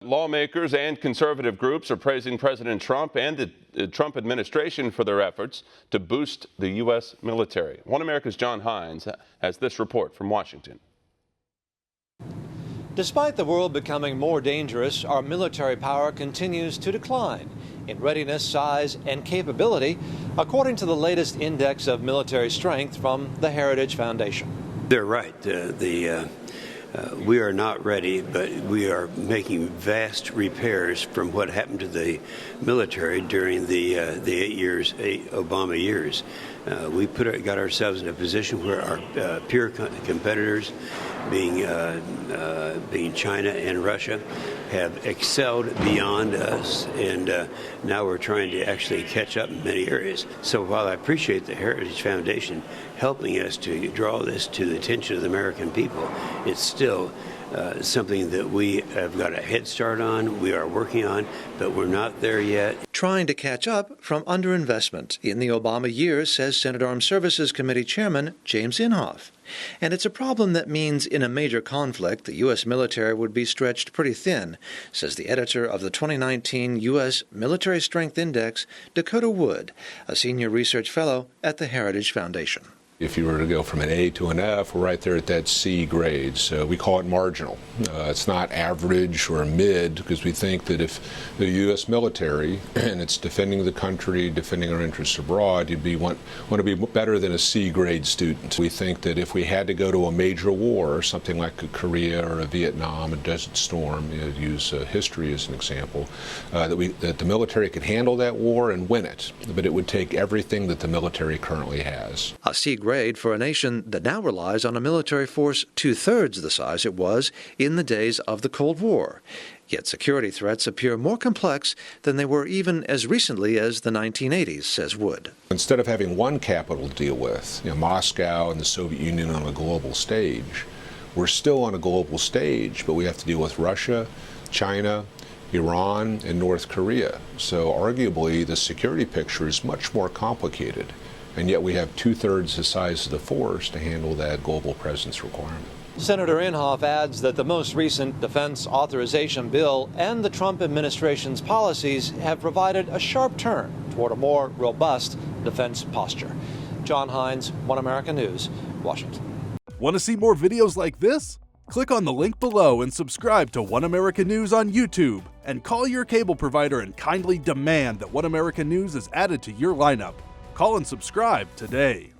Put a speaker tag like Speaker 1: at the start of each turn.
Speaker 1: Lawmakers and conservative groups are praising President Trump and the Trump administration for their efforts to boost the U.S. military. One America's John Hines has this report from Washington.
Speaker 2: Despite the world becoming more dangerous, our military power continues to decline in readiness, size, and capability, according to the latest index of military strength from the Heritage Foundation.
Speaker 3: They're right. We are not ready, but we are making vast repairs from what happened to the military during the 8 Obama years. We got ourselves in a position where our peer competitors, being China and Russia, have excelled beyond us, and now we're trying to actually catch up in many areas. So while I appreciate the Heritage Foundation helping us to draw this to the attention of the American people, it's still something that we have got a head start on, we are working on, but we're not there yet.
Speaker 2: Trying to catch up from underinvestment in the Obama years, says Senate Armed Services Committee Chairman James Inhofe. And it's a problem that means in a major conflict, the U.S. military would be stretched pretty thin, says the editor of the 2019 U.S. Military Strength Index, Dakota Wood, a senior research fellow at the Heritage Foundation.
Speaker 4: If you were to go from an A to an F, we're right there at that C grade. So we call it marginal. It's not average or mid, because we think that if the U.S. military, and it's defending the country, defending our interests abroad, want to be better than a C grade student. We think that if we had to go to a major war, something like a Korea or a Vietnam, a Desert Storm, use history as an example, that the military could handle that war and win it. But it would take everything that the military currently has.
Speaker 2: A C grade for a nation that now relies on a military force two-thirds the size it was in the days of the Cold War. Yet security threats appear more complex than they were even as recently as the 1980s, says Wood.
Speaker 4: Instead of having one capital to deal with, Moscow and the Soviet Union on a global stage, we're still on a global stage, but we have to deal with Russia, China, Iran, and North Korea. So arguably, the security picture is much more complicated. And yet we have two-thirds the size of the force to handle that global presence requirement.
Speaker 2: Senator Inhofe adds that the most recent defense authorization bill and the Trump administration's policies have provided a sharp turn toward a more robust defense posture. John Hines, One America News, Washington.
Speaker 5: Want to see more videos like this? Click on the link below and subscribe to One America News on YouTube. And call your cable provider and kindly demand that One America News is added to your lineup. Call and subscribe today.